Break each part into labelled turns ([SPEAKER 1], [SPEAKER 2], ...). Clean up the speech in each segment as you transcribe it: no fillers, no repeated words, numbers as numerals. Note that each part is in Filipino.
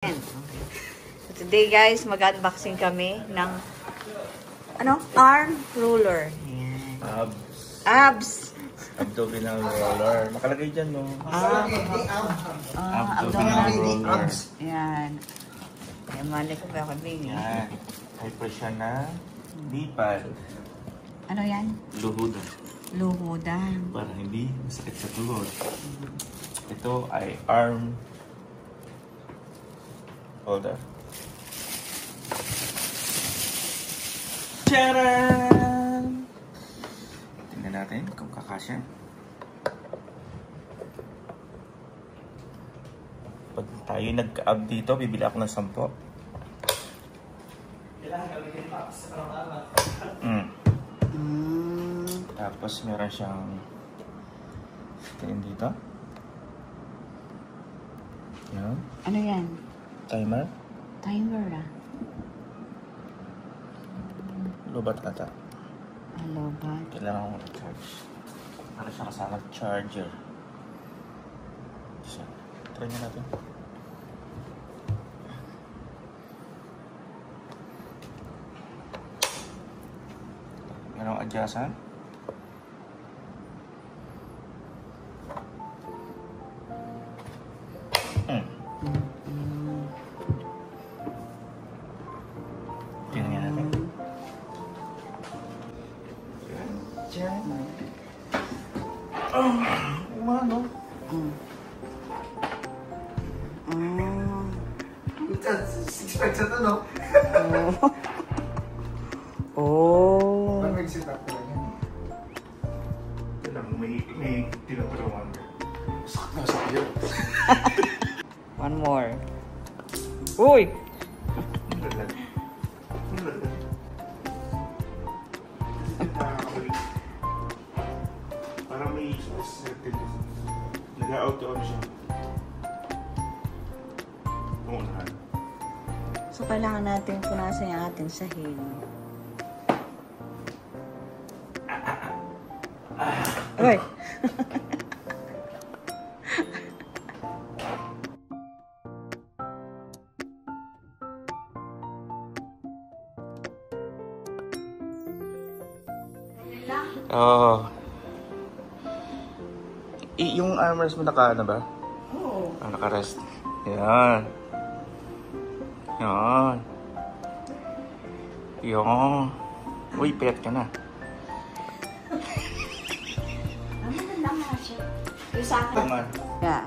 [SPEAKER 1] Okay. So today guys, mag-unboxing kami ng arm roller. Ayan. Abs.
[SPEAKER 2] Abdominal roller. Nakalagay dyan, no?
[SPEAKER 1] Abdominal
[SPEAKER 2] roller.
[SPEAKER 1] Ayan. Ayan, mali ko ba kami?
[SPEAKER 2] Yan. High pressure na lipad.
[SPEAKER 1] Ano yan?
[SPEAKER 2] Luhudan.
[SPEAKER 1] Luhudan.
[SPEAKER 2] Para hindi masakit sa tuhod. Ito ay arm holder. Tcharan! Tingnan natin kung kakasya. Pag tayo nagka-ab dito, bibili ako ng 10. Tapos meron siyang tingin dito. Yan.
[SPEAKER 1] Ano yan?
[SPEAKER 2] Timer.
[SPEAKER 1] Timer
[SPEAKER 2] Lobat ata.
[SPEAKER 1] Lobat.
[SPEAKER 2] Kailangan ko i-charge. Para siya kasama charger. So, try nyo natin. Merong adjustan. Tingnan natin. Diyan. Umano.
[SPEAKER 3] Sa ano?
[SPEAKER 1] Oh.
[SPEAKER 3] Mag-exit up ko lang yan.
[SPEAKER 2] Ito lang, may tinutulungan. Sakto sa iyo.
[SPEAKER 1] One more. Uy!
[SPEAKER 2] Parang may certain nag-auto ano siya. Pumuntahan.
[SPEAKER 1] So, kailangan natin punasan yung ating sahig. Uy!
[SPEAKER 2] Oh. Yung armrest mo naka ba?
[SPEAKER 1] Oo.
[SPEAKER 2] Naka-rest. Yan. Yan. Yan. Uy, payat ka na.
[SPEAKER 1] Ano lang nga siya? Yung sa akin.
[SPEAKER 2] Tama.
[SPEAKER 1] Yeah.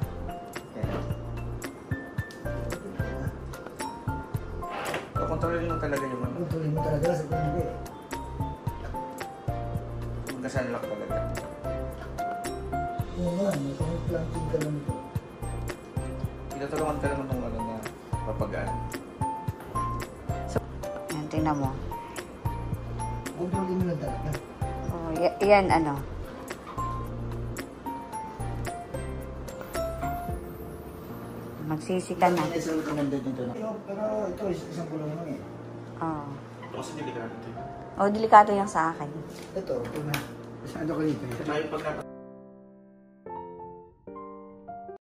[SPEAKER 2] Kontrolin mo talaga yung ano.
[SPEAKER 3] Tuloy mo talaga sa pinili.
[SPEAKER 2] Magkasanlock talaga.
[SPEAKER 3] Oo nga, may planting ka lang ito.
[SPEAKER 2] Tinutulungan ka naman ng ano na papagaan.
[SPEAKER 1] Yan, tingnan mo.
[SPEAKER 3] Kontrolin mo lang talaga.
[SPEAKER 1] Oh, yan ano. Magsisi ka na.
[SPEAKER 3] May isang recommended nito na. Pero ito, isang kulong lang eh.
[SPEAKER 1] Oh.
[SPEAKER 2] Ito kasi delikado ito.
[SPEAKER 1] Oh, delikado yung sa akin.
[SPEAKER 3] Ito na. Masyado ka dito.
[SPEAKER 2] Tayo pag